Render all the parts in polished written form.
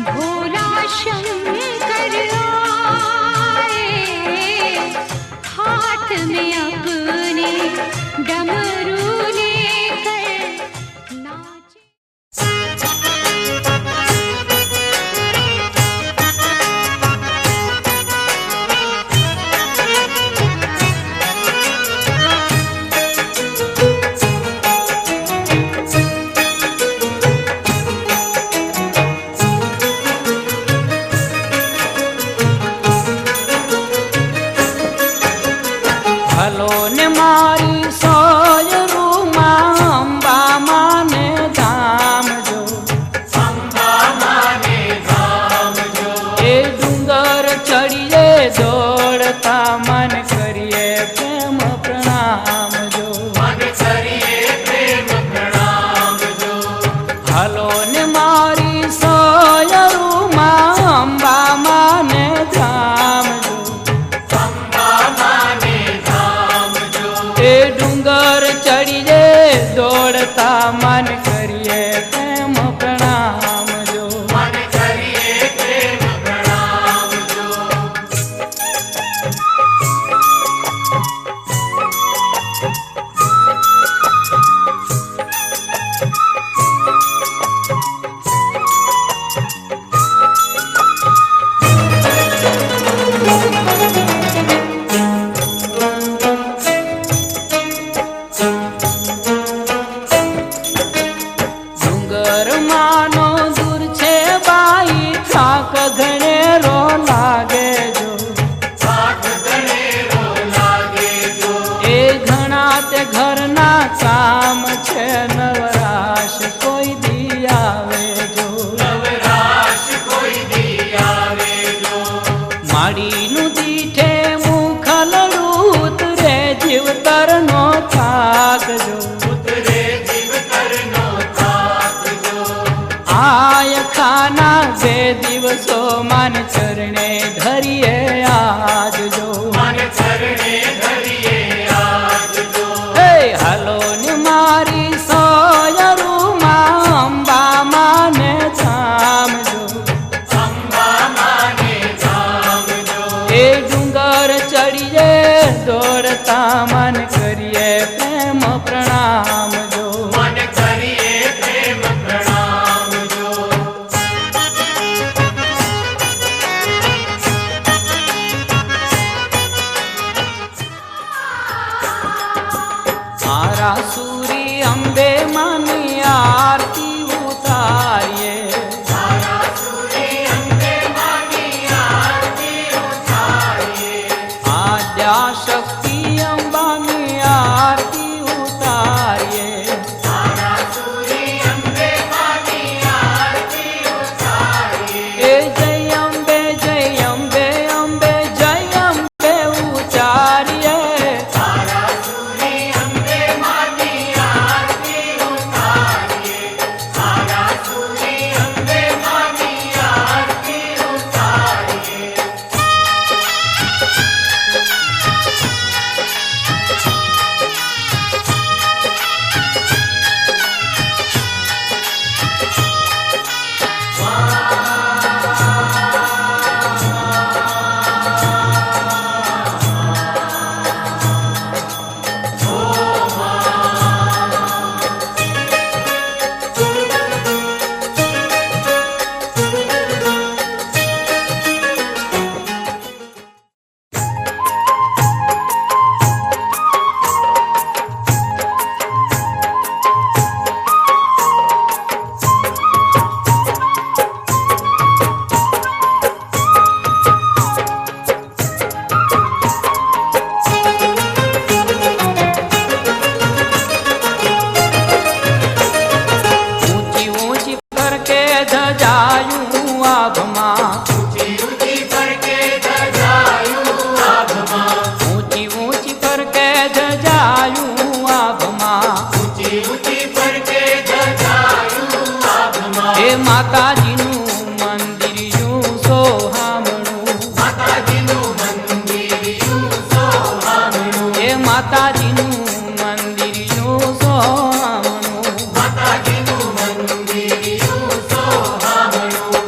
भोला शंकर आए, हाथ में अपने डमरू लेकर नाचे। हलो ने मारी सोयरू अंबा माने धाम जो, अंबा माने धाम जो। ए डूंगर चढ़िए दौड़ता मन करिए प्रेम प्रणाम जो, मन करिए प्रेम प्रणाम जो। हलो ने मारी सोयरू अंबा माने धाम जो, अंबा माने धाम जो। ए डूंगर चढ़िए दौड़ता मन करिए प्रेम प्रणाम जो, मन करिए प्रेम प्रणाम जो। डूंगर मानो दूर छे बाई थाक घणेरो लागे जो, साथ घणेरो लागे जो। ए घणा ते घरना काम छे नवराश कोई दी आवे जो, नवराश कोई दी आवे जो। माड़ीनु दीठे मुखलडू उतरे जीवतरनो थाक जो, उतरे जीवतरनो थाक जो। आय खाना बे दिवसो मन चरणे धरिए आज जो, मन चरणे धरिए आज जो। हे हलो ने मारी सोयरू अंबा माने धाम जो, अंबा माने धाम जो। ए डूंगर चढ़िए दौड़ता मन करिए प्रेम प्रणाम जो, मन करिए प्रेम प्रणाम जो। मारा सूरी अम्बे मानी आरती उतारिए, सारा सूरी अंबे मानी आरती उतारिए। आद्या शक्ति अम्बा की आरती उतारिए, सारा सूरी अंबे मानी आरती उतारिए। ए जय अम्बे अम्बे जय अम्बे उचारिए, सारा सूरी अंबे मानी आरती उतारिए। सारा सूरी अंबे मानी आरती उतारिए। માતાજીનું મંદિર યું સોહામણું, માતાજીનું મંદિર યું સોહામણું, એ માતાજીનું મંદિર યું સોહામણું, માતાજીનું મંદિર યું સોહામણું.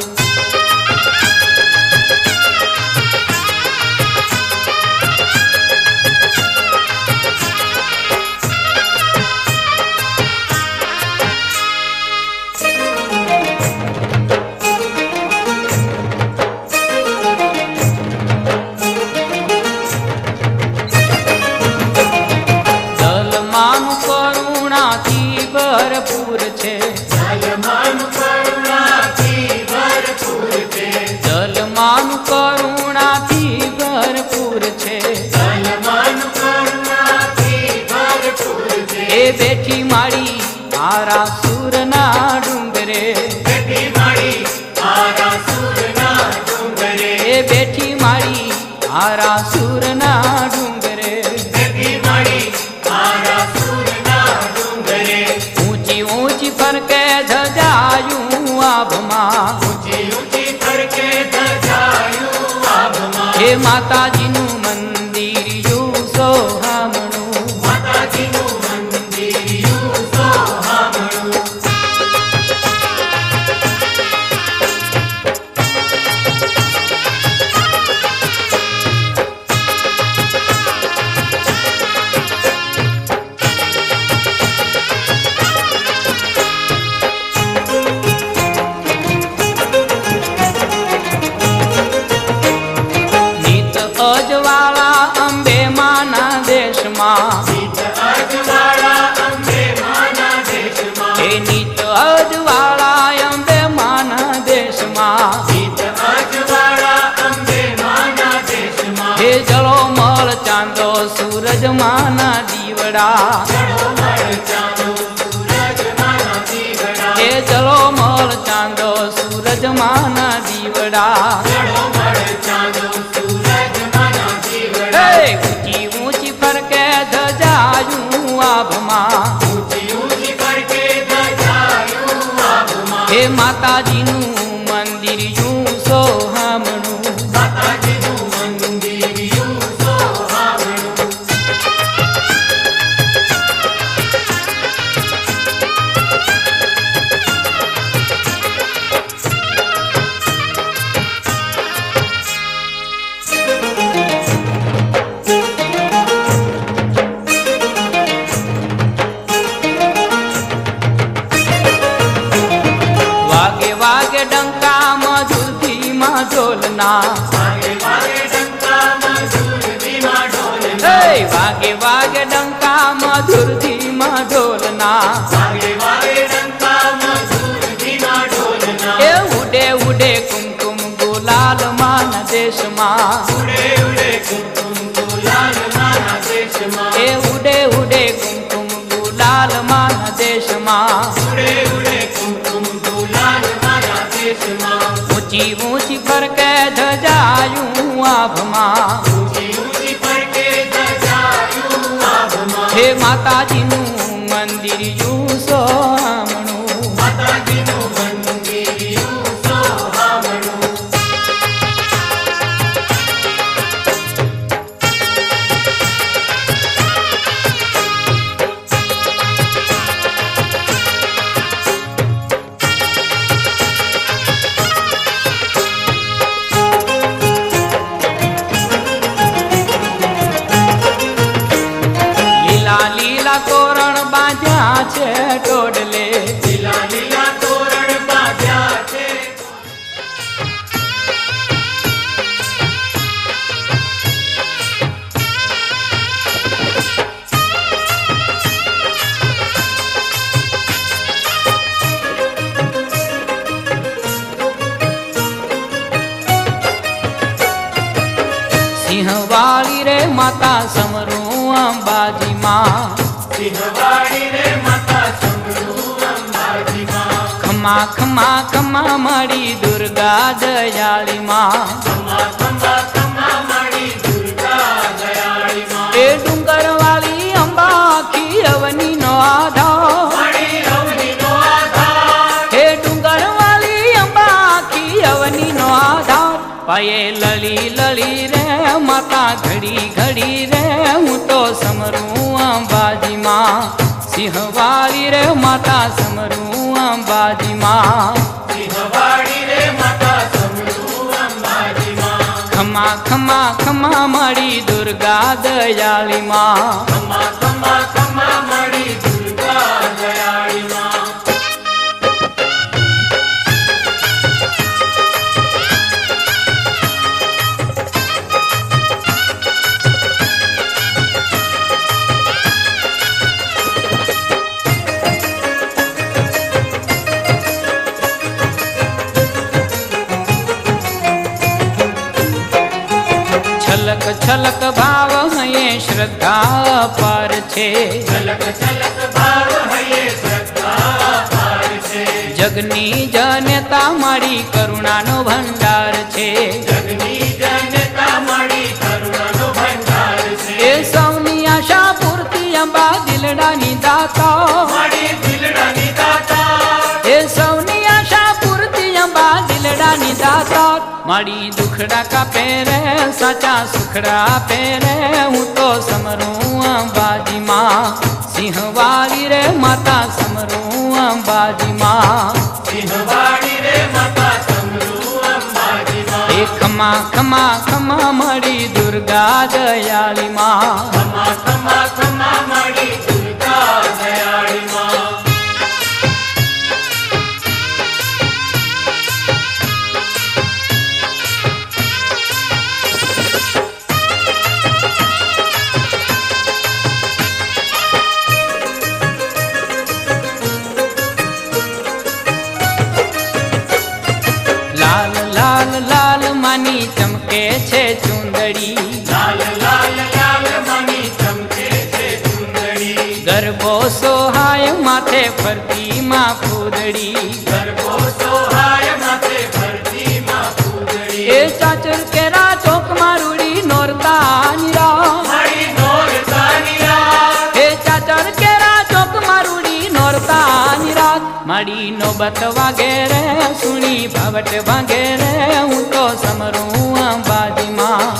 બેઠી માળી આરા સુરના ડુંગરે એ બેઠી માળી આરા સુરના ડુંગરે બેઠી માળી આરા સુરના ડુંગરે ઊંચી ઊંચી ફરકે ધજાયું આભમાં ઊંચી ઊંચી ફરકે ધજાયું આભમાં હે માતાજીનું મંદિર યું સોહામણું માતાજીનું મંદિર યું સોહામણું નીત અજવાળા અંબે માના દેશમાં નીત અજવાળા અંબે માના દેશમાં હે નીત અજવાળા અંબે માના દેશમાં નીત અજવાળા અંબે માના દેશમાં હે જળો મળ ચાંદો સૂરજ માના દીવડા ચડો મળ ચાંદો સૂરજ માના દીવડા હે જળો મળ ચાંદો સૂરજ માના દીવડા ચડો મળ ચાંદો સૂરજ માના દીવડા હે ઊંચી ઊંચી ફરકે ધજાયું આભમાં ઊંચી ઊંચી ફરકે ધજાયું આભમાં હે માતાજીનું મંદિર યું સોહામણું માતાજીનું મંદિર યું સોહામણું વાગે વાગે ડંકા મધુરથી માં ઢોલના વાગે વાગે ડંકા મધુર ધીમા ઢોલના હે વાગે વાગે ડંકા મધુરથી માં ઢોલના વાગે વાગે ડંકા મધુર ધીમા ઢોલના એ ઉડે ઉડે કુમકુમ ગુલાલ માના દેશમાં ઉડે ઉડે કુમકુમ ગુલાલ માના દેશમાં એ ઉડે ઉડે કુમકુમ ગુલાલ માના દેશમાં ઉડે ઉડે કુમકુમ ગુલાલ માના દેશમાં ઊંચી ઊંચી ફરકે ધજાયું આભમાં ઊંચી ઊંચી ફરકે ધજાયું આભમાં હે માતાજીનું મંદિર યું સોહામણું માતાજીનું મંદિર યું સોહામણું લીલા લીલા તોરણ બાંધ્યા છે ટોડલે લીલા લીલા તોરણ બાંધ્યા છે સિંહવાળી રે માતા સમરું અંબાજીમાં સિંહવાડી રે માતા સમરૂ અંબાજીમાં ખમા ખમા ખમા મારી દુર્ગા દયાળીમાં ખમા ખમા ખમા માડી દુર્ગા દયાળીમાં એ ડુંગરવાળી અંબા આખી અવનીનો આધાર માડી અવનીનો આધાર હે ડુંગરવાળી અંબા આખી અવનીનો આધાર પાયે લળી લળી રે માતા ઘડી ઘડી રે હું તો સમરું અંબાજીમાં સિંહવાળી રે માતા સમરું અંબાજીમાં સિંહવાડી રે માતા સમરૂ અંબાજીમાં ખમા ખમા ખમા મારી દુર્ગા દયાળીમાં ખમા ખમા ખમા માડી દુર્ગા દયાળીમાં છલક છલક ભાવ હૈયે શ્રદ્ધા પાર છે છલક છલક ભાવ હૈયે શ્રદ્ધા પાર છે જગની જનતા મારી કરુણાનો ભંડાર છે. જગની જનતા મારી કરુણાનો ભંડાર છે. એ સૌની આશા પૂર્તિ અંબા દિલડાની દાતા. મારી દિલડાની દાતા. એ સૌની આશા પૂર્તિ અંબા દિલડાની દાતા. મારી દુખડા કાપે રે સાચા સુખડા આપે રે. હું તો સમરું અંબાજીમાં સિંહવાળી રે માતા સમરું અંબાજીમાં. સિંહવાડી રે માતા સમરૂ અંબાજીમાં. એ ખમા ખમા ખમા મળી દુર્ગા દયાળીમાં. ખમા ખમા ખમા મારી દુર્ગા દયાળીમાં. લાલ લાલ લાલ માની ચમકે છે ચુંદડી. લાલ લાલ લાલ માની ચમકે છે ચુંદડી. ગરબો સોહાય માથે ફરતી માં ફૂદડી. ગરબો સોહાય માથે ફરતી માં ફૂદડી. એ ચાચર કેરા ચોક મારુડી નોરતા નિરા. મારી નોરતાની રાત. એ ચાચર કેરા ચોક મારુડી નોરતા નિરા. માડી નોબત વાગે રે સુણી ભાવટ ભાગે રે. હું તો સમરું અંબાજીમાં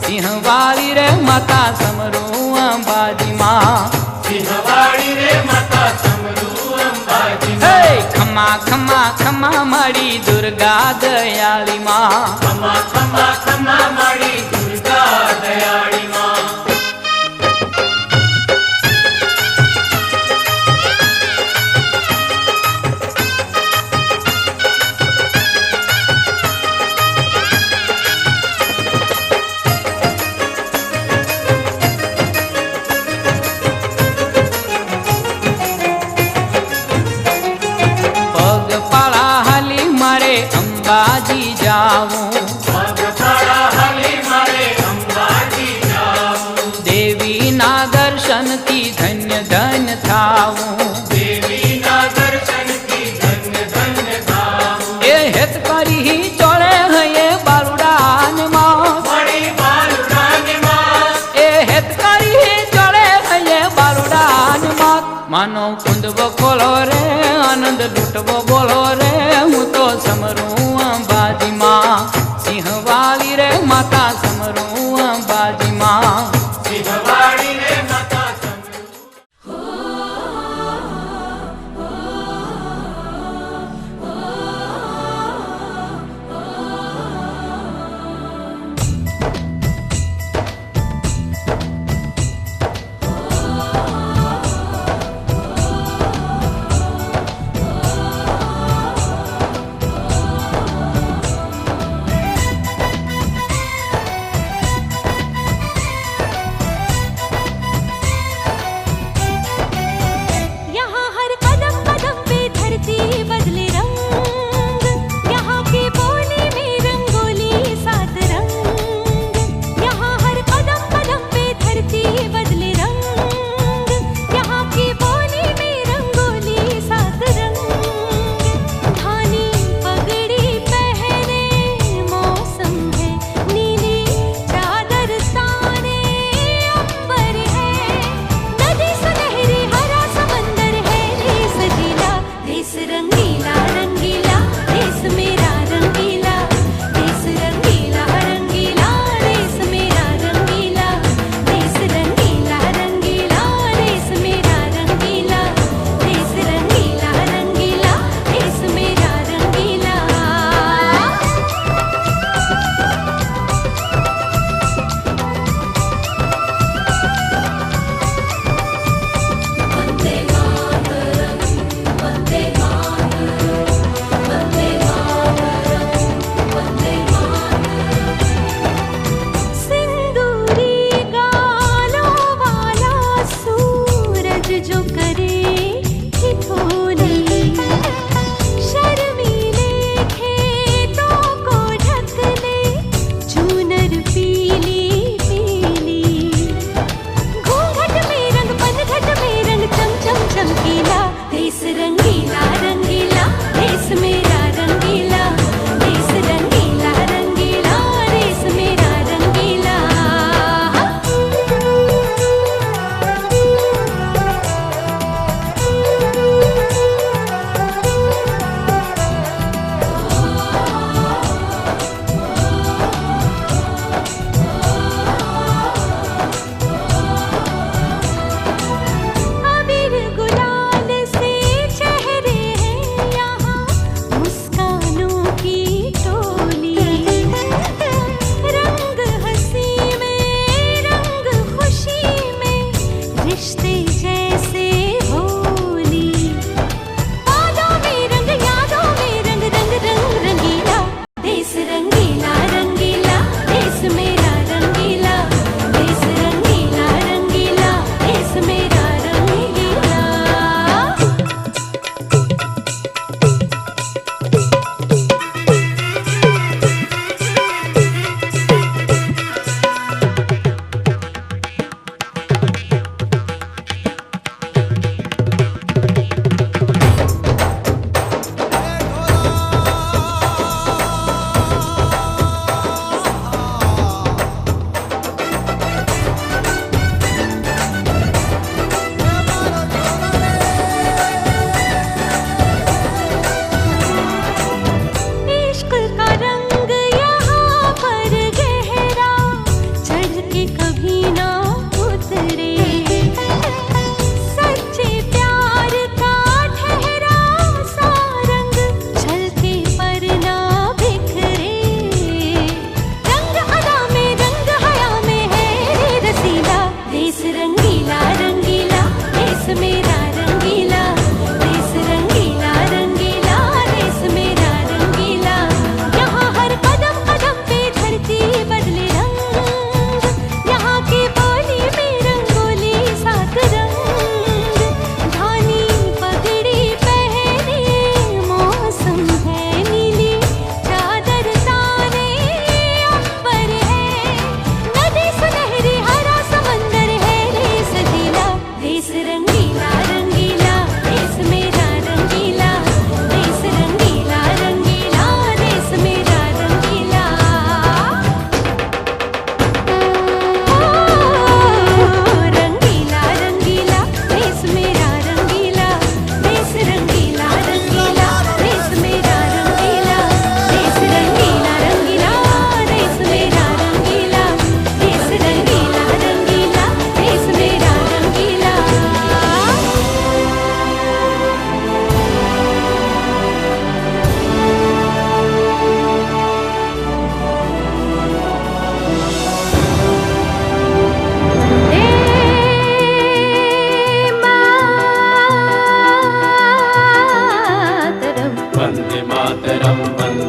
સિંહવાળી રે માતા સમરું અંબાજીમાં. સિંહવાડી રે માતા સમરૂ અંબાજીમાં. હે ખમા ખમા ખમા માડી દુર્ગા દયાળીમાં. ખમા ખમા ખમા મારી દુર્ગા દયાળીમાં. પગપાળા હાલી મારે અંબાજી જાવું. પગપાળા હાલી મારે અંબાજી જાવું. દેવીના દર્શનથી ધન્ય ધન્ય થાવું. દેવીના દર્શનથી ધન્ય ધન્ય થાવું. એ હેત કરી ચોળે હયે બાલુડાનમાં. મારી બાલુડાની માં. એ હેત કરી ચોળે હયે બાલુડાનમાં. માનો કુંદવો ખોલો રે આનંદ લૂટવો બોલો રે. હું તો સમરું અંબાજીમાં સિંહવાળી રે માતા સમરું અંબાજીમાં. સિંહવાડી રે માતા સમરૂ.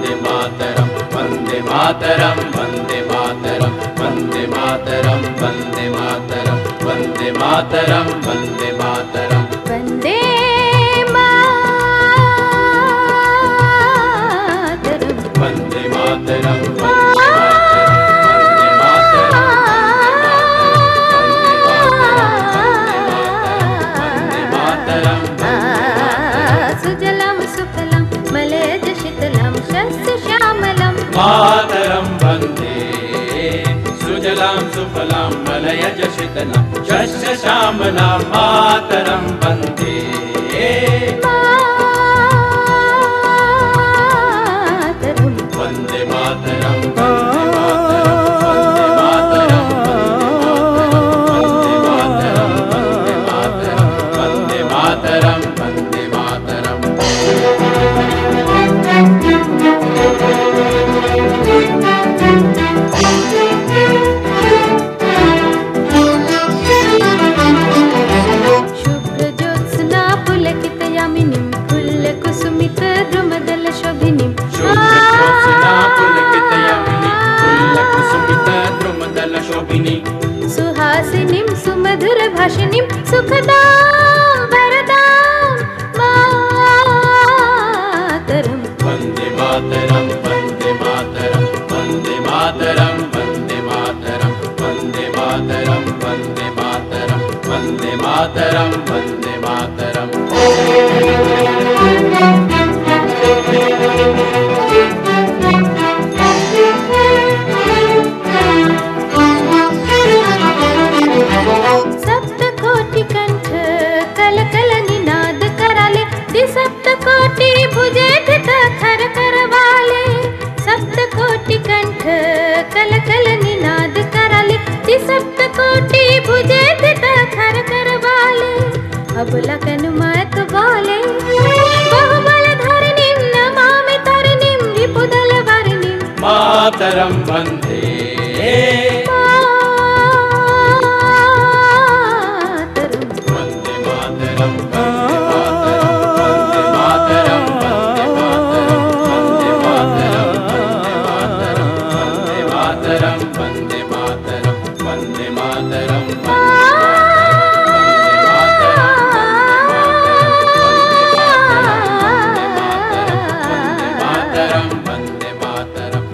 वन्दे मातरम् वन्दे मातरम् वन्दे मातरम् वन्दे मातरम् वन्दे मातरम् वन्दे मातरम् वन्दे मातरम् वन्दे मातरम् वन्दे मातरम् सुजलां सुफलां मलयज शीतलां शस्य श्यामलां मातरं वन्दे सुजलां सुफलां मलयज शीतलां शस्य श्यामलां मातरं वन्दे मातरं वन्दे मातरं वन्दे मातरं वन्दे मातरं वन्दे मातरं वन्दे मातरं शुभ्र ज्योत्स्ना पुलकितयामिनीं फुल्लकुसुमित द्रुमदल शोभिनीं शोभिनी सुहासिनीं सुमधुर भाषिणीं सुखदां वरदां मातरं वन्दे मातरं वन्दे मातरं वन्दे मातरं वन्दे मातरं वन्दे मातरं वन्दे मातरं वन्दे मातरं वन्दे मातरम् सप्तकोटि कंठ कल कल निनाद कराले सप्तकोटि भुजे धित खर करवाले सप्तकोटि कंठ कल कल निनाद कराले सप्तकोटि भुजे धित खर करवाले अबला कनुमात बोले बहुबल धरणीं नमामि तरणीं रिपुदल वरणीं मातरं वन्दे मातरं वन्दे मातरं वन्दे मातरं वन्दे मातरं वन्दे मातरं वन्दे मातरं वन्दे मातरं वन्दे मातरं वन्दे मातरं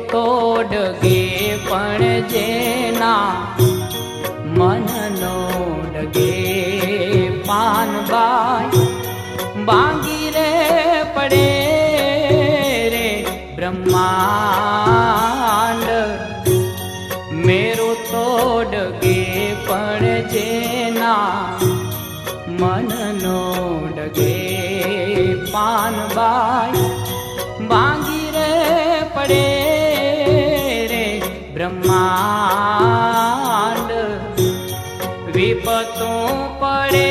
ડગે પણ જેના મનનો ડગે પાનબાઈ બાંગી રે પડે રે બ્રહ્માંડ મેરો તો ડગે પણ જેના મનનો ડગે પાનબાઈ બાંગી રે પડે રે બ્રહ્માંડ વિપતો પડે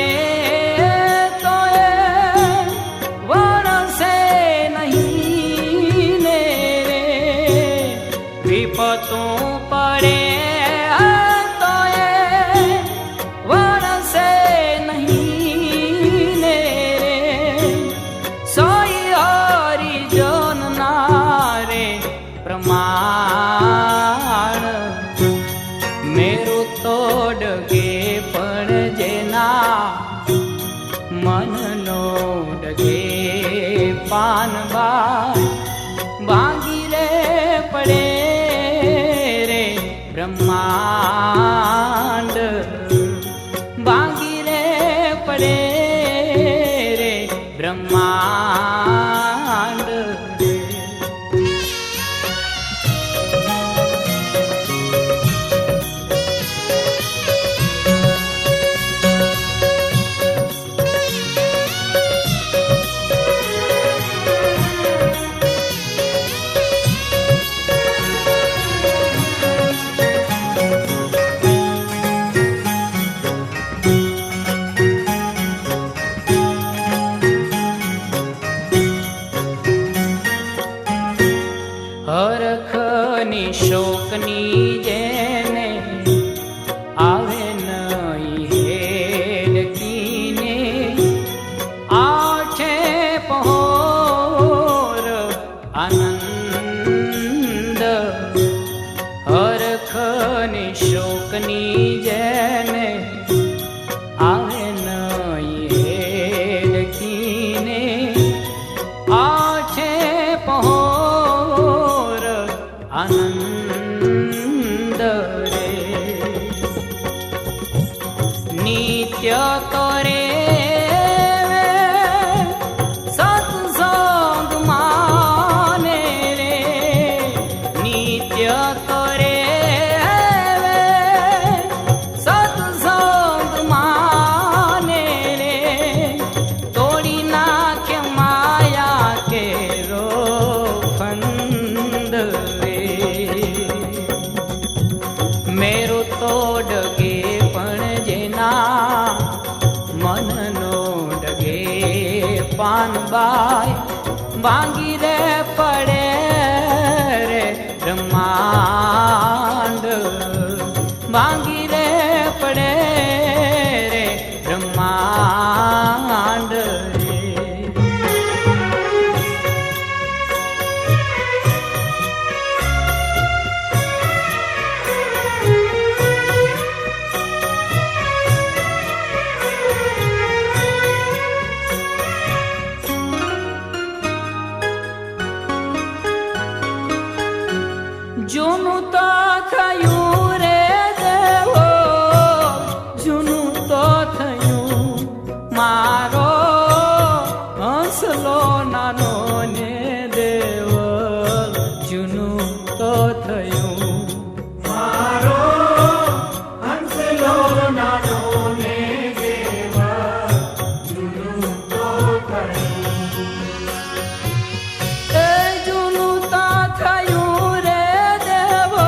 તો એ વરસે નહીં ને રે વિપતો પડે તો એ વરસે નહીં ને રે સોઈ હરિજન ના રે પ્રમાણ મેરું તો ડગે પણ જેના મનનો ડગે પાનબાઈ બાંગી રે પડે રે બ્રહ્માંડ બાંગી રે પડે રે બ્રહ્માંડ હરખની શોકની જેને આવે નહીં હેડકીને આઠે પહોર આનંદ હરખની શોકની જેને આવે નહીં હેડકીને આઠે પહોર આનંદ રે નિત્ય કરે સત્સંગ માને રે નિત્ય કરે સત્સંગ માને રે તોડી નાખે માયા કેરો ફંદ મેરો તો ડગે પણ જેના મનનો ડગે પાનબાઈ બાંગી રે પડે રે બ્રહ્માંડ બાંગી રે પડે રે બ્રહ્માંડ જૂનું તો થયું રે દેવો જૂનું તો થયું મારો હંસલો નાનો ને દેવો જૂનું તો થયું મારો હંસલો નાનો ને દેવા જૂનું તો થયું એ જૂનું તો થયું રે દેવો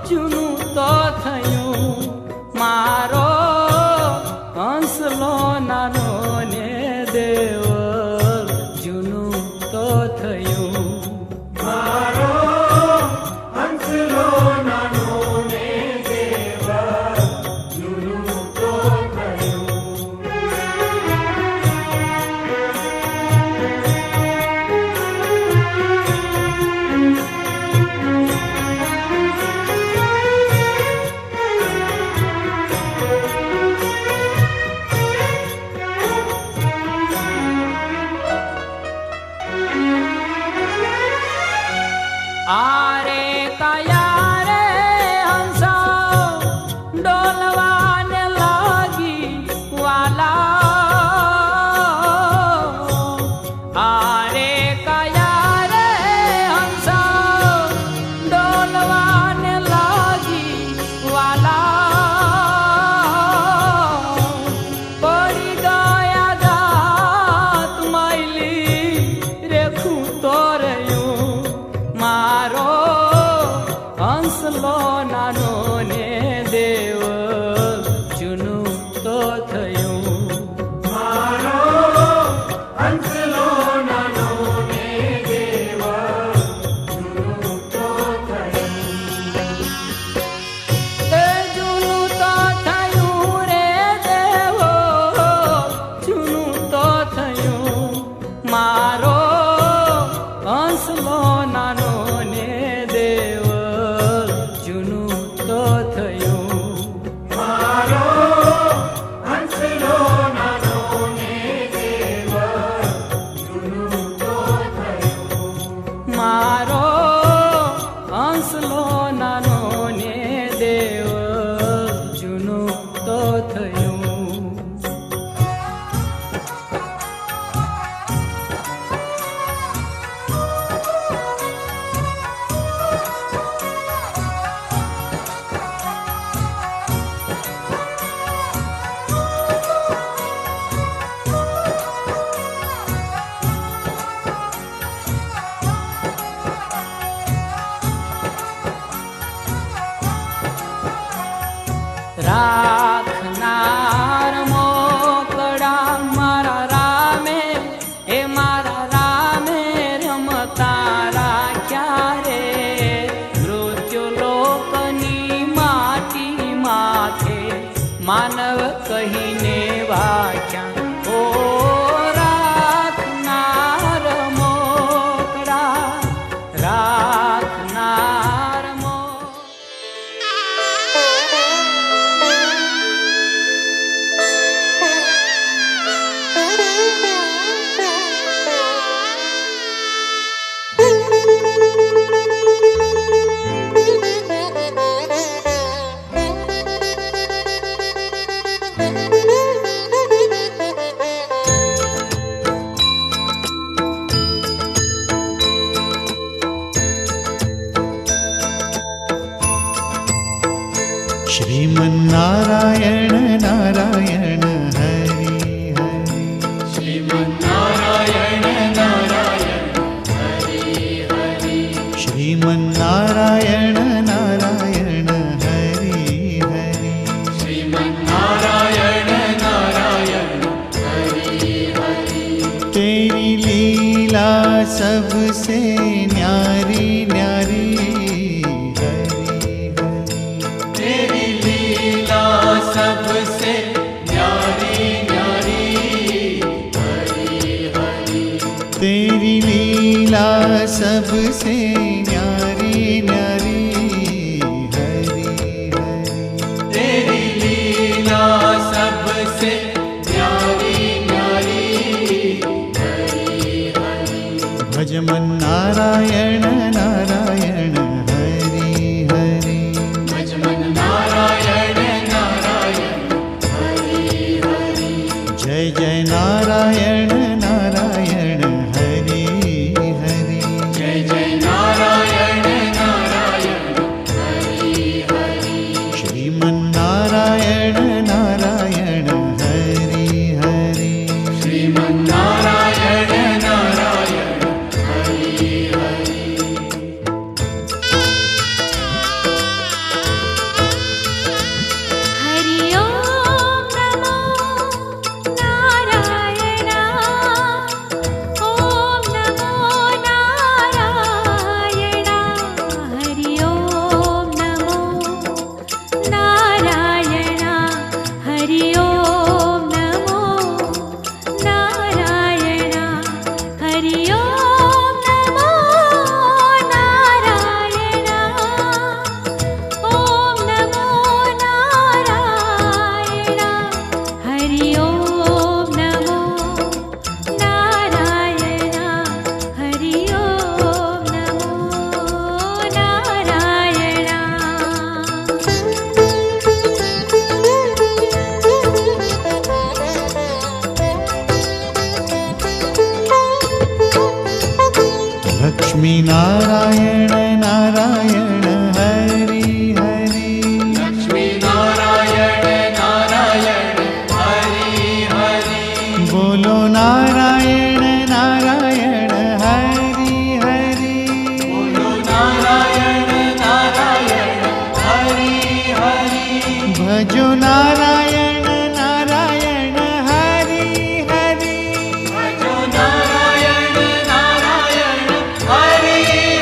જૂનું તો થયું મારો હંસલો નાનો ને દેવો જૂનું તો થયું મારો आरे काया रे हंसा डोलवाने लागी वाला आरे काया रे हंसा डोलवाने लागी वाला पड़ी गया जात माइली रेखू तोरयूं मारो हंसलो नानो ने देव चुनु तो थयूं मारो हंसलो नानो ने देव जुनू तो थयूं ए जुनु तो थयूं रे देवो चुनु तो थयूं मारो हंसलो नानो ने देव चुनु तो थयूं मारो हंसलो नानो ने देव जुनू तो थयूं मारो हंसलो नानो ने देव जूनो तो थयूं રાખનાર મોકળા મારા રામે હે મારા રામે રમતા રાખ્યા રે મૃત્યુ લોકની માટી માથે માનવ કહીને વાખ્યા ઓ રાખનાર મોકળા રાખનાર श्रीमन्नारायण नारायण हरि हरि श्रीमन्नारायण नारायण हरि हरि श्रीमन्नारायण नारायण हरि हरि श्रीमन्नारायण नारायण हरि हरि तेरी लीला सबसे न्यारी न्यारी तेरी लीला सबसे न्यारी न्यारी हरि हरि तेरी लीला सबसे न्यारी न्यारी हरि हरि तेरी लीला सबसे न्यारी न्यारी हरि हरि भजमन नारायण नारायण हरि हरि भजमन नारायण नारायण हरि हरि जय जय नारायण नारायण हरि हरि जय जय नारायण नारायण हरि हरि श्रीमन्नारायण नारायण हरि हरि श्रीमन्नारायण नारायण हरि हरि लक्ष्मी नारायण नारायण हरि हरि लक्ष्मी नारायण नारायण हरि हरि बोलो नारायण नारायण हरि हरि बोलो नारायण नारायण हरि हरि भजो नारायण नारायण हरि हरि भजो नारायण नारायण हरि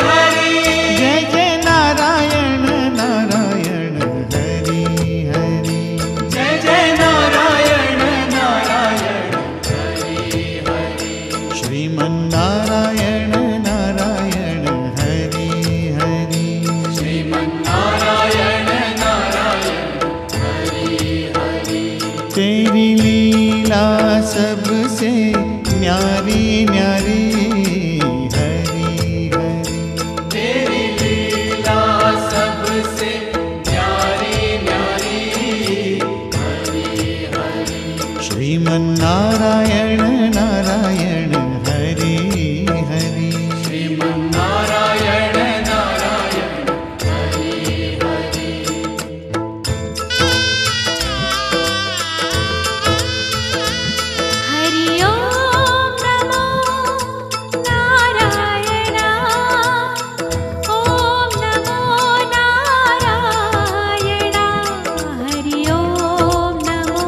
हरि जय जय नारायण नारायण हरि हरि जय जय नारायण नारायण हरि हरि श्रीमन्नारायण नारायण हरि हरि श्रीमन्नारायण नारायण हरि हरि तेरी लीला सबसे न्यारी न्यारी हरि हरि तेरी लीला सबसे प्यारी प्यारी हरि हरि श्रीमन्नारायण नारायण हरि हरि श्रीमन्नारायण नारायण हरि हरि हरि ओम नमो नारायण ओम नमो नारायण हरि ओम नमो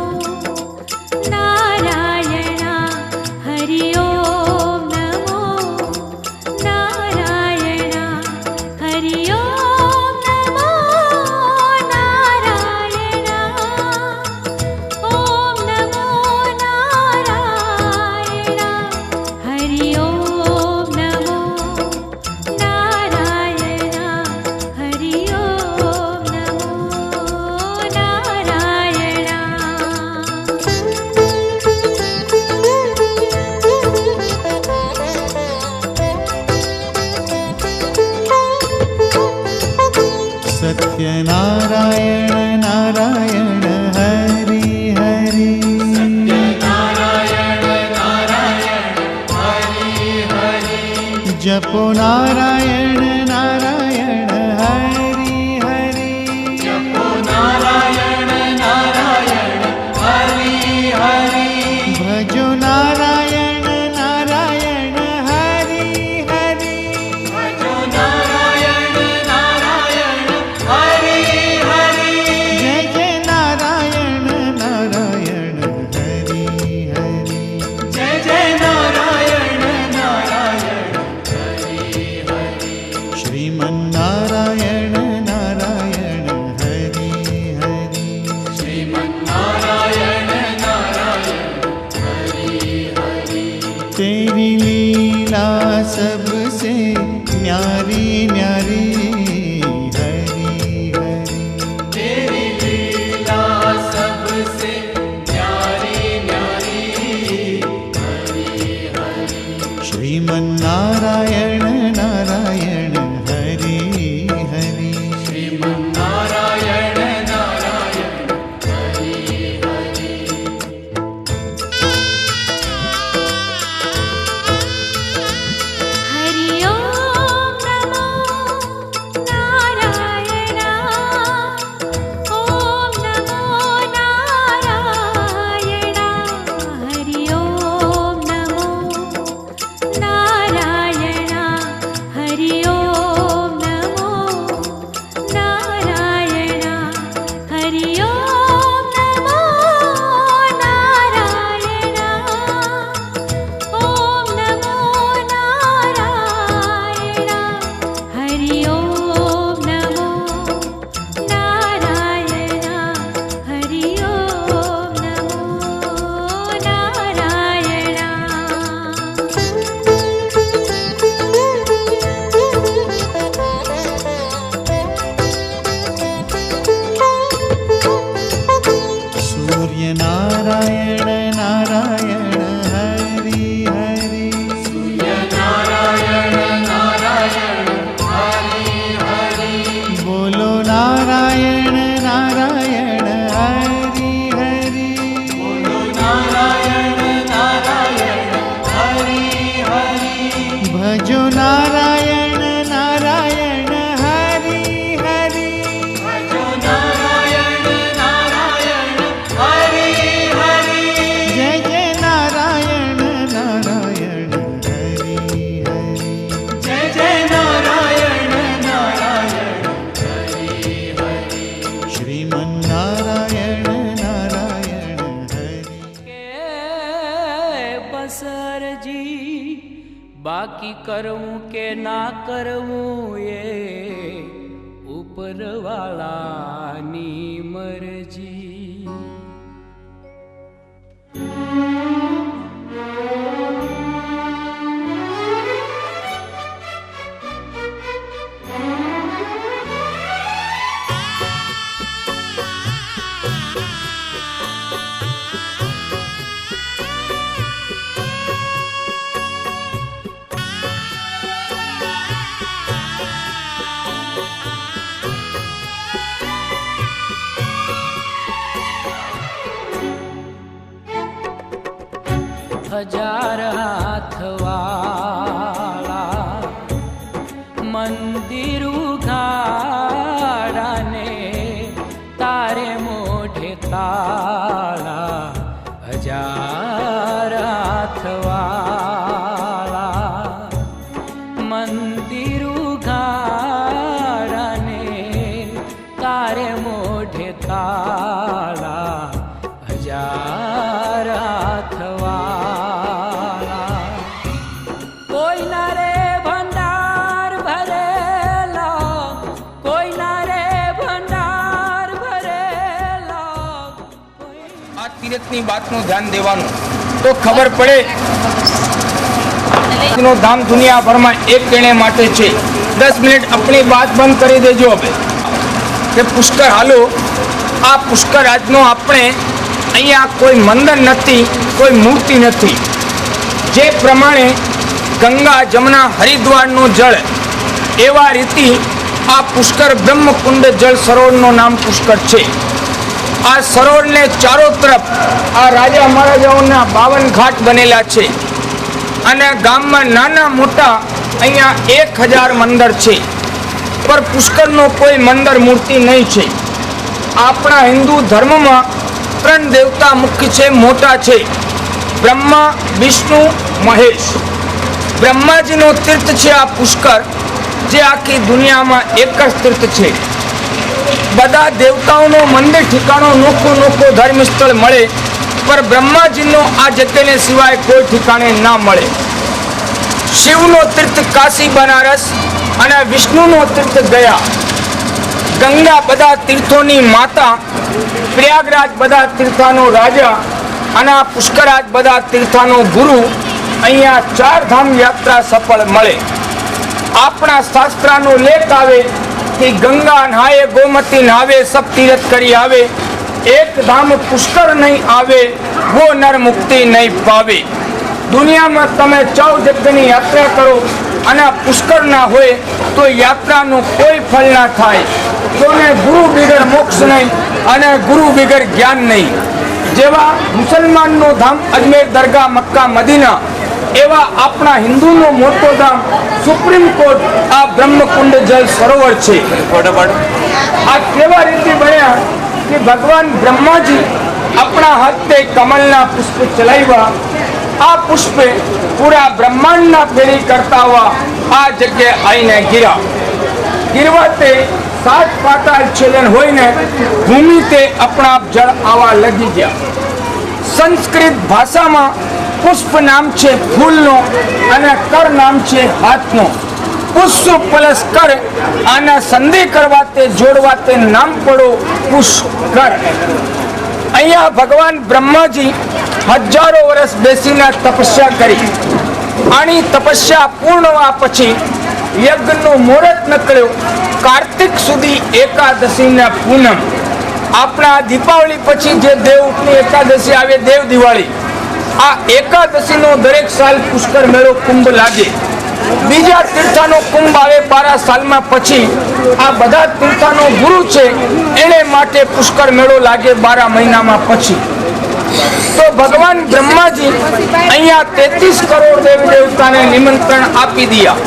नारायण हरि ओम नमो नारायण हरि ओम नमो नारायण ओम नमो नारायण हरि ओम नमो नारायण हरि ओम नमो नारायण सत्यनारायण नारायण हरि हरि नारायण नारायण हरि हरि जपो नारायण नारायण हरि हरि जपो नारायण नारायण हरि हरि भजो नारायण नारायण हरि हरि भजो नारायण नारायण हरि हरि બાકી કરવું કે ના કરવું એ ઉપરવાળાની મરજી. હજાર હાથવાળા મંદિર ઉઘાડાને તારે મોઢે તાળા. હજાર હાથવાળા મંદિર ઉઘાડાને તારે મોઢે તાળા. હજાર હાથવાળા કોઈના રે ભંડાર ભરેલા, કોઈના રે ભંડાર ભરેલા. આ તીર્થની વાતનું ધ્યાન દેવાનું તો ખબર પડે નો ધામ દુનિયાભરમાં એક ગણે માટે છે. 10 મિનિટ આપણી વાત બંધ કરી દેજો. હવે કે પુષ્કર હાલો, આ પુષ્કર આજનો આપણે અહીંયા કોઈ મંદિર નથી, કોઈ મૂર્તિ નથી. જે પ્રમાણે ગંગા જમના હરિદ્વારનું જળ એવા રીતિ આ પુષ્કર બ્રહ્મકુંડ જળ સરોવરનું નામ પુષ્કર છે. આ સરોવરને ચારો તરફ આ રાજા મહારાજાઓના 52 ઘાટ બનેલા છે અને ગામમાં નાના મોટા અહીંયા 1000 મંદિર છે, પર પુષ્કરનો કોઈ મંદિર મૂર્તિ નહીં છે. આપણા હિન્દુ ધર્મમાં 3 દેવતા મુખ્ય છે, મોટા છે: બ્રહ્મા, વિષ્ણુ, મહેશ. બ્રહ્માજીનો તીર્થ છે આ પુષ્કર, જે આખી દુનિયામાં એક જ તીર્થ છે. બધા દેવતાઓનો મંદિર ઠિકાણો નોખો નોખો ધર્મ સ્થળ મળે, પર બ્રહ્માજીનો આ જગ્યાને સિવાય કોઈ ઠિકાણે ના મળે. શિવનો તીર્થ કાશી બનારસ અને વિષ્ણુનો તીર્થ ગયા. ગંગા બધા તીર્થોની માતા, પ્રયાગરાજ બધા તીર્થોનો રાજા અને આ પુષ્કરાજ બધા તીર્થોનો ગુરુ. અહીંયા 4 ધામ યાત્રા સફળ મળે. આપણા શાસ્ત્રનો લેખ આવે કે ગંગા નહાએ ગોમતી નહાવે સબ તીર્થ કરી આવે, એક ધામ પુષ્કર નહીં આવે વો નર મુક્તિ નહીં પાવે. દુનિયામાં તમે 14 જગ્યાની યાત્રા કરો અને પુષ્કર ના હોય તો યાત્રાનું કોઈ ફળ ના થાય. તોને ગુરુ વગર મોક્ષ નહીં અને ગુરુ વગર જ્ઞાન નહીં. જેવા મુસલમાનનો ધામ અજમેર દરગાહ મક્કા મદીના, એવા આપણા હિન્દુનો મોટો ધામ સુપ્રીમ કોર્ટ આ બ્રહ્મકુંડ જલ સરોવર છે. આ કેવા રીતે બન્યા કે ભગવાન બ્રહ્માજી આપણા હાથે કમલના પુષ્પ ચલાવ્યા. આ પુષ્પે પૂરા બ્રહ્માંડના ફેરી કરતા हुआ આ જગ્યાએ આવીને ગીરા. ગીરવાતે 7 પાતાળ છેદન હોઈને ભૂમિ તે આપણા જળ આવા લગી ગયા. સંસ્કૃત ભાષામાં પુષ્પ નામ છે ફૂલનો અને કર નામ છે હાથનો. પુષ્પ પ્લસ કર આને સંધિ કરવા તે જોડવા તે નામ પડો પુષ્કર. અહીંયા ભગવાન બ્રહ્માજી હજારો વર્ષ બેસીને તપસ્યા કરી. આની તપસ્યા પૂર્ણ થયા પછી યજ્ઞનો મુહૂર્ત નીકળ્યો. કાર્તિક સુધી એકાદશીના પૂનમ. આપણા દીપાવલી પછી જે દેવની એકાદશી આવે, દેવ દિવાળી, આ એકાદશીનો દરેક સાલ પુષ્કર મેળો કુંભ લાગે. બીજા તીર્થાનો કુંભ આવે 12 સાલમાં પછી. આ બધા તીર્થાનો ગુરુ છે, એને માટે પુષ્કર મેળો લાગે 12 મહિનામાં પછી. તો ભગવાન બ્રહ્માજી અહીંયા 33 કરોડ દેવી દેવતાને નિમંત્રણ આપી દિયા.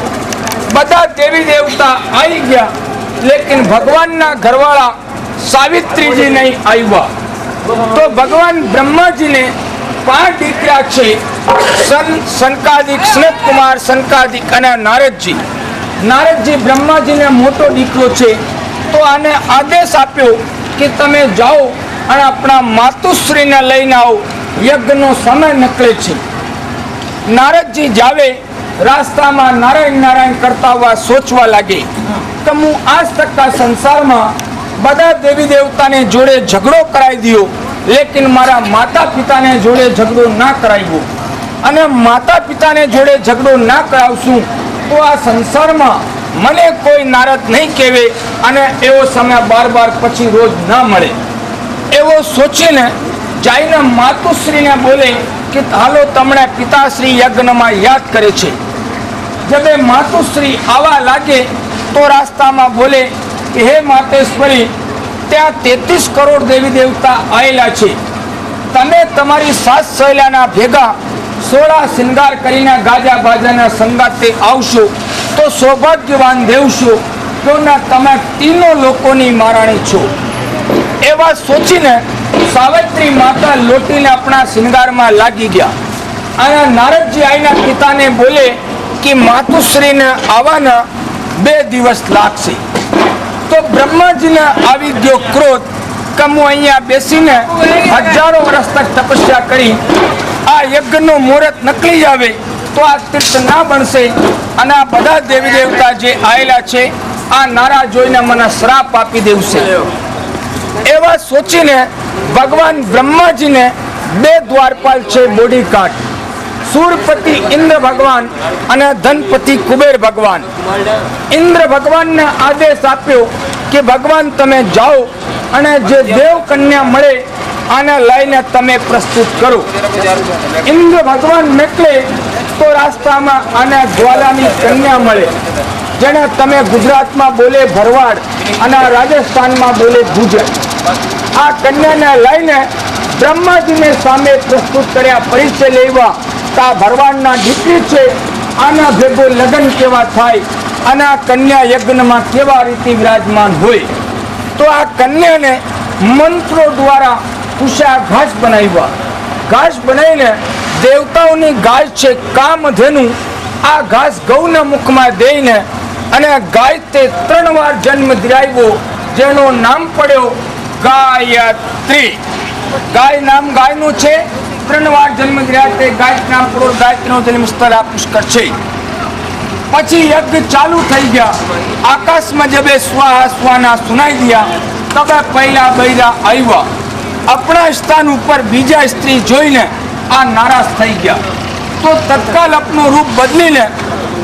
બધા દેવી દેવતા આવી ગયા, લેકિન ભગવાનના ઘરવાળા સાવિત્રીજી નહીં આવ્યા. તો ભગવાન બ્રહ્માજીને 5 દીકરા છે: સનકાદિક, સનત કુમાર, સનકાદિક અને નારદજી. નારદજી બ્રહ્માજીને મોટો દીકરો છે. તો આને આદેશ આપ્યો કે તમે જાઓ અને આપણા માતુશ્રીને લઈને આવો, યજ્ઞનો સમય નીકળે છે. નારદજી જાવે રાસ્તામાં નારાયણ નારાયણ કરતા હોવા સોચવા લાગે કે હું આજ તક સંસારમાં બધા દેવી દેવતાને જોડે ઝઘડો કરાવી દયો, લેકિન મારા માતા પિતાને જોડે ઝઘડો ના કરાવ્યો, અને માતા પિતાને જોડે ઝઘડો ના કરાવશું તો આ સંસારમાં મને કોઈ નારદ નહીં કહેવે અને એવો સમય બાર પછી રોજ ના મળે. એવો સોચીને જઈને માતુશ્રીને બોલે કે હાલો તમને પિતાશ્રી યજ્ઞમાં યાદ કરે છે. જબે માતુશ્રી આવા લાગે તો રાસ્તામાં બોલે કે હે માતેશ્વરી, ત્યાં 33 કરોડ દેવી દેવતા આવેલા છે, તમે તમારી સાત સહેલાના ભેગા 16 શિંગાર કરીને ગાજા બાજાના સંગાતે આવશો તો સૌભાગ્યવાન દેવશો, તો ના તમે તીનો લોકોની મારાણી છો. એવા સોચીને સાવિત્રી માતા લોટીને આપણા શિંગારમાં લાગી ગયા અને નારદજી આઈના પિતાને બોલે કે માતુશ્રીને આવવાના 2 દિવસ લાગશે. તો બ્રહ્માજીને આવી ગયો ક્રોધ કે હું અહીંયા બેસીને હજારો વર્ષ તક તપસ્યા કરી આ યજ્ઞનો મુહૂર્ત નકળી આવે તો આ તીર્થ ના બનશે અને આ બધા દેવી દેવતા જે આવેલા છે આ નારા જોઈને મને શ્રાપ આપી દેવશે. એવા સોચીને ભગવાન બ્રહ્માજીને 2 દ્વારપાલ છે બોડીગાર્ડ, સૂરપતિ ઇન્દ્ર ભગવાન અને ધનપતિ કુબેર ભગવાન. ઇન્દ્ર ભગવાનને આદેશ આપ્યો કે ભગવાન તમે જાઓ અને જે દેવ કન્યા મળે આને લઈને તમે પ્રસ્તુત કરો. ઇન્દ્ર ભગવાન નીકળે તો રાસ્તામાં આને જ્વાલાની કન્યા મળે, જેને તમે ગુજરાતમાં બોલે ભરવાડ અને રાજસ્થાનમાં બોલે ગુજર. આ કન્યાને લઈને બ્રહ્માજીને સામે પ્રસ્તુત કર્યા, પરિચય લેવા કે આ ભરવાડના દીકરી છે, આના ભેગો લગ્ન કેવા થાય અને આ કન્યા યજ્ઞમાં કેવા રીતે વિરાજમાન હોય. તો આ કન્યાને મંત્રો દ્વારા કુશા ઘાસ બનાવ્યા. ઘાસ બનાવીને દેવતાઓની ગાય છે કામધેનુ, આ ઘાસ ગૌના મુખમાં દઈને અને ગાય તે 3 વાર જન્મ દિરાવ્યો, જેનું નામ પડ્યો ગાયત્રી. ગાય નામ ગાયનું છે, 3 વાર જન્મ દિરાવ્યો તે ગાય નામ પડ્યો. ગાયત્રીનો જન્મ સ્થળ આ પુષ્કર છે. પછી યજ્ઞ ચાલુ થઈ ગયા. આકાશમાં જબે સ્વાહા સ્વાના સુનાઈ ગયા તબે પહેલા બૈરા આવ્યા. આપણા સ્થાન ઉપર બીજા સ્ત્રી જોઈને આ નારાજ થઈ ગયા. તો તત્કાલ આપનું રૂપ બદલીને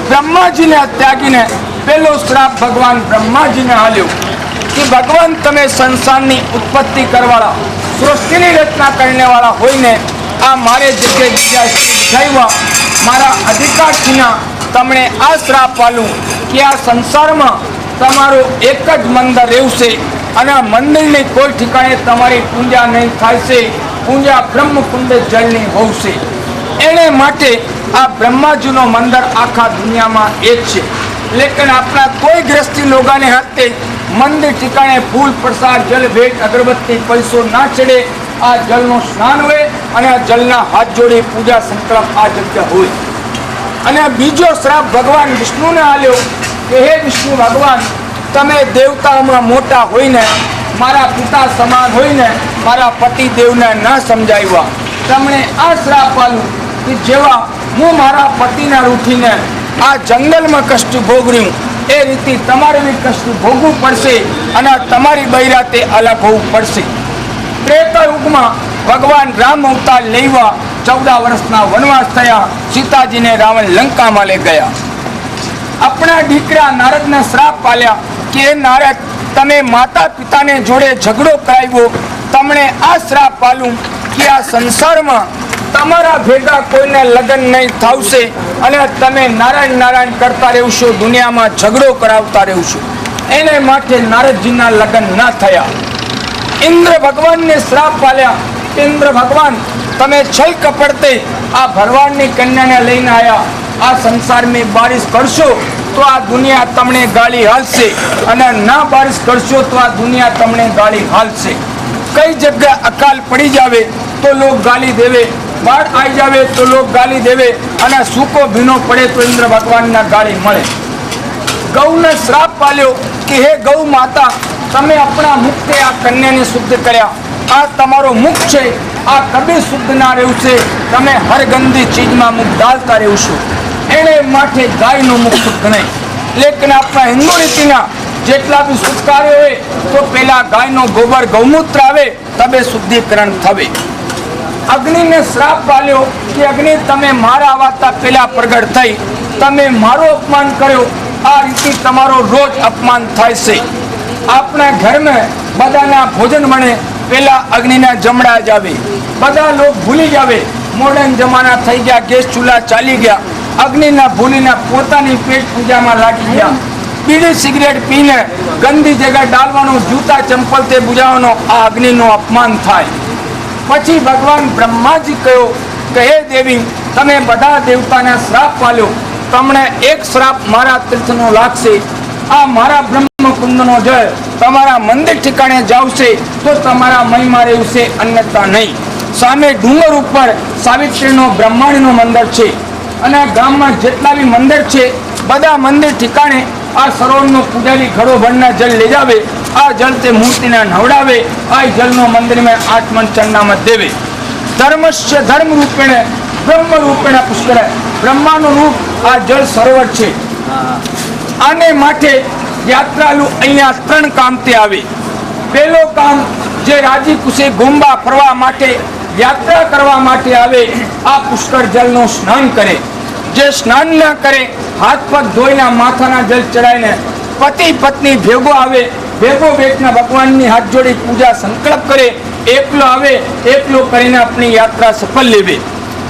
બ્રહ્માજીને ત્યાગીને પેલો શ્રાપ ભગવાન બ્રહ્માજીને આલ્યો કે ભગવાન તમે સંસારની ઉત્પત્તિ કરવાળા, સૃષ્ટિની રચના કરનેવાળા હોઈને આ મારે જગ્યાએ બીજા સ્ત્રી બિઠાવ્યા, મારા અધિકારથીના તમને આ શ્રાપ આલું કે આ સંસારમાં તમારો એક જ મંદિર રહેશે અને આ મંદિરની કોઈ ઠિકાણે તમારી પૂજા નહીં થાય છે. પૂજા બ્રહ્મકુંડ જળની હોશે. એને માટે આ બ્રહ્માજીનો મંદિર આખા દુનિયામાં એક છે, લેકિન આપણા કોઈ ગ્રસ્તી લોગાને હાથે મંદિર ઠિકાણે ફૂલ પ્રસાદ જલ ભેટ અગરબત્તી પૈસો ના ચડે. આ જલનું સ્નાન હોય અને આ જલના હાથ જોડી પૂજા સંકલ્પ આ જગ્યા હોય. અને બીજો શ્રાપ ભગવાન વિષ્ણુને આલ્યો કે હે વિષ્ણુ ભગવાન, તમે દેવતાઓમાં મોટા હોઈને મારા પિતા સમાન હોઈને મારા પતિ દેવને ન સમજાવ્યા. તમને આ શ્રાપ આલ્યું કે જેવા હું મારા પતિના રૂઠીને આ જંગલમાં કષ્ટ ભોગવ્યું એ રીતે તમારે બી કષ્ટ ભોગવું પડશે અને તમારી બૈરાતે અલગ હોવું પડશે. ત્રેતાયુગમાં ભગવાન રામ અવતાર લેવા 14 વર્ષના વનવાસ થયા. સીતાજીને રાવણ લંકામાં લઈ ગયા. આપણા દીકરા નારદને શ્રાપ પાલ્યા કે નારદ, તમે માતા પિતાને જોડે ઝઘડો કરાવ્યો, તમને આ શ્રાપ પાલું કે આ સંસારમાં તમારા ભેગા કોઈને લગ્ન નહીં થાવશે અને તમે નારાયણ નારાયણ કરતા રહેશો, દુનિયામાં ઝઘડો કરાવતા રહેશો. એને માટે નારદજીના લગ્ન ના થયા. ઇન્દ્ર ભગવાનને શ્રાપ પાલ્યા. ઇન્દ્ર ભગવાન, તમે છલ કપડતે આ ભરવાડની કન્યાને લઈને આવ્યા, આ સંસારમાં બારિશ કરશો તો આ દુનિયા તમને ગાળી હાલશે અને ના બારિશ કરશો તો આ દુનિયા તમને ગાળી હાલશે. કઈ જગ્યા અકાલ પડી જાવે તો લોક ગાલી દેવે, બાળ આવી જાવે તો લોક ગાલી દેવે અને સૂકો ભીનો પડે તો ઇન્દ્ર ભગવાનના ગાળી મળે. ગૌને શ્રાપ પાલ્યો કે હે ગૌ માતા, તમે આપણા મુખથી આ કન્યાને શુદ્ધ કર્યા, આ તમારો મુખ છે, આ કદી શુદ્ધ ના રહેશે, તમે હર ગંદી ચીજમાં મુખ ડાલતા રહેશો. એને માટે ગાયનું મુખ ગણાય. લેકિન આપણા હિન્દુ રીતિના જેટલા બી શુભ કાર્ય હોય તો પેલા ગાયનો ગોબર ગૌમૂત્ર આવે તબે શુદ્ધિકરણ થવે. અગ્નિને શ્રાપ આલ્યો કે અગ્નિ તમે મારા વાતા પેલા પ્રગટ થઈ, તમે મારું અપમાન કર્યો, આ રીતે તમારો રોજ અપમાન થાય છે. આપણા ઘરમાં બધાના ભોજન બને પેલા અગ્નિના જમણા જ આવે. બધા લોકો ભૂલી જાવે, મોડર્ન જમાના થઈ ગયા, ગેસ ચૂલા ચાલી ગયા, અગ્નિના ભૂલીને પોતાની પેટ પૂજામાં લાગી ગયા. બીડી સિગરેટ પીને ગંદી જગ્યા ડાલવાનું, જૂતા ચંપલ તે બુજાવવાનો, આ અગ્નિનું અપમાન થાય. પછી ભગવાન બ્રહ્માજી કહ્યો કે હે દેવી, તમે બધા દેવતાને શ્રાપ આલ્યો, તમને એક શ્રાપ મારા તીર્થનો લાગશે. આ મારા બ્રહ્મકુંડનો જળ તમારા મંદિર ઠિકાણે જાવશે તો તમારા મહિમા રહેશે, અન્યથા નહીં. સામે ડુંગર ઉપર સાવિત્રીનો બ્રહ્માંડનું મંદિર છે અને ગામમાં જેટલા બી મંદિર છે બધા મંદિર ઠિકાણે આ સરોવરનો પૂજારી ઘડો ભરના જળ લઈ જાવે. આ જળ તે મૂર્તિને નવડાવે, આ જળનો મંદિરમાં આઠમન ચરણામાં દેવે. ધર્મસ્ય ધર્મ રૂપેણે બ્રહ્મ રૂપેણે પુષ્કર, બ્રહ્માનું રૂપ આ જળ સરોવર છે. આને માટે યાત્રાળુ અહીંયા 3 કામથી આવે. પહેલો કામ, જે રાજી ખુશી ઘૂમવા ફરવા માટે યાત્રા કરવા માટે આવે, આ પુષ્કર જળનું સ્નાન કરે. જે સ્નાન ના કરે, હાથ પગ ધોઈને માથાના જળ ચડાવીને પતિ પત્ની ભેગો આવે, ભેગો બેઠને ભગવાનની હાથ જોડી પૂજા સંકલ્પ કરે, એકલો આવે, એકલો કરીને આપણી યાત્રા સફળ લેવે.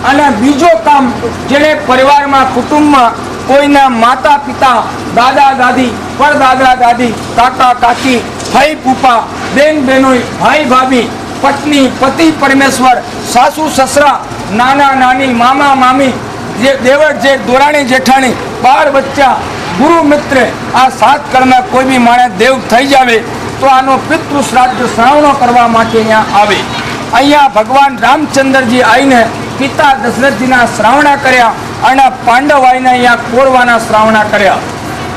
અને બીજો કામ, જેને પરિવારમાં કુટુંબમાં કોઈના માતા પિતા, દાદા દાદી, પરદાદા દાદી, કાકા કાકી, ભાઈ ફૂફા, બેન બહેનોઈ, ભાઈ ભાભી, પત્ની પતિ પરમેશ્વર, સાસુ સસરા, નાના નાની, મામા મામી, જે દેવર જે દોરાણી જેઠાણી, બાળ બચ્ચા, ગુરુ મિત્ર, આ 7 કળમાં કોઈ બી માણસ દેવ થઈ જાવે તો આનો પિતૃ શ્રાદ્ધ શ્રાવણો કરવા માટે અહીંયા આવે. અહીંયા ભગવાન રામચંદ્રજી આવીને પિતા દશરથજીના શ્રાવણા કર્યા અને પાંડવ આવીને અહીંયા કોરવાના શ્રાવણા કર્યા.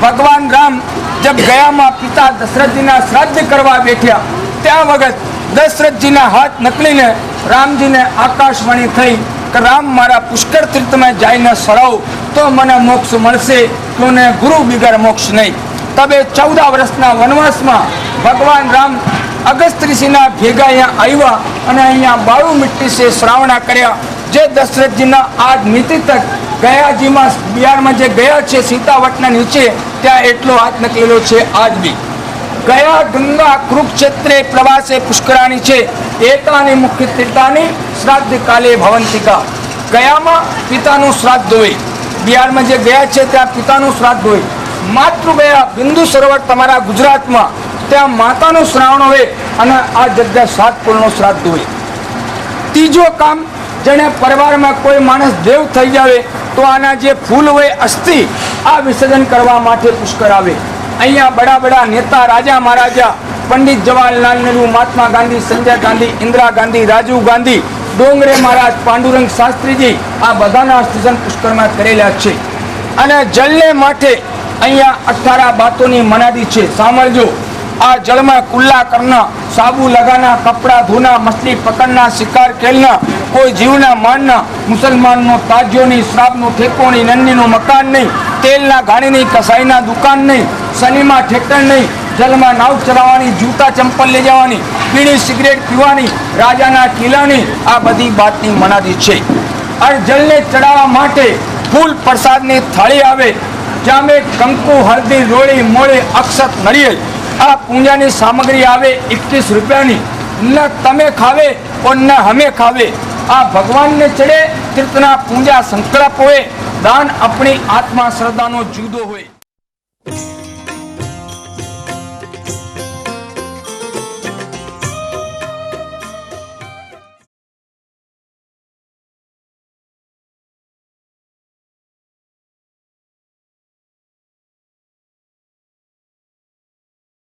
ભગવાન રામ જબ ગયામાં પિતા દશરથજીના શ્રાદ્ધ કરવા બેઠ્યા, ત્યાં વખત દશરથજીના હાથ નકલીને રામજીને આકાશવાણી થઈ કે રામ, મારા પુષ્કર તીર્થમાં જઈને સરાવ તો મને મોક્ષ મળશે, તોને ગુરુ બિગર મોક્ષ નહીં. તબે 14 વર્ષના વનવાસમાં ભગવાન રામ અગસ્ત્ય ઋષિના ભેગા અહીંયા આવ્યા અને અહીંયા 92 મિટ્ટી સે શ્રાવણા કર્યા. જે દશરથજીના આજ નીતિ તક ગયાજીમાં બિહારમાં જે ગયા છે સીતાવટના નીચે, ત્યાં એટલો હાથ નકલેલો છે આજ બી. ગયા ગંગા કુરુક્ષેત્રે પ્રવાસે પુષ્કરાણી છે, એતાની મુખ્ય તીર્થાની શ્રાદ્ધ કાલે ભવંતિકા. ગયામાં પિતાનું શ્રાદ્ધ હોય, બિહારમાં જે ગયા છે ત્યાં પિતાનું શ્રાદ્ધ હોય. માતૃ ગયા બિંદુ સરોવર તમારા ગુજરાતમાં, ત્યાં માતાનું શ્રાવણ હોય અને આ જગ્યા 7 કુળનું શ્રાદ્ધ હોય. ત્રીજો કામ, જેને પરિવારમાં કોઈ માણસ દેવ થઈ જાવે તો આના જે ફૂલ હોય અસ્થિ, આ વિસર્જન કરવા માટે પુષ્કર આવે. અહીંયા બડા બડા નેતા, રાજા મહારાજા, પંડિત જવાહરલાલ નહેરુ, મહાત્મા ગાંધી, સંજય ગાંધી, ઇન્દિરા ગાંધી, રાજીવ ગાંધી, ડોંગરે મહારાજ, પાંડુરંગ શાસ્ત્રીજી, આ બધાના અસ્થિજન પુષ્કરમાં કરેલા છે. અને જલને માટે અહીંયા 18 બાતોની મનાદી છે, સાંભળજો. આ જળમાં કુલ્લા કરના, સાબુ લગાના, કપડા ધોના, મછલી પકડના, શિકાર ખેલના, કોઈ જીવના માનના, મુસલમાનનો તાજ્યોની, શ્રાપનો ઠેકો નહીં, નંદીનું મકાન નહીં, તેલના ગાડી નહીં, કસાઈના દુકાન નહીં, શનિમાં ઠેકણ નહીં, જલમાં નાવ ચલાવવાની, જૂતા ચંપલ લઈ જવાની, બીડી સિગરેટ પીવાની, રાજાના કિલ્લાની, આ બધી બાતની મનાદી છે. આ જલને ચડાવવા માટે ફૂલ પ્રસાદની થાળી આવે, જામે કંકુ, હળદી, રોળી, મોળી, અક્ષત, નરિયેળ, આ પૂજાની સામગ્રી આવે 21 રૂપિયાની. ન તમે ખાવે और ન હમે ખાવે, આ ભગવાનને ચડે. તીર્થના પૂજા સંકલ્પ હોય, દાન આપણી આત્મા શ્રદ્ધાનો જુદો હોય.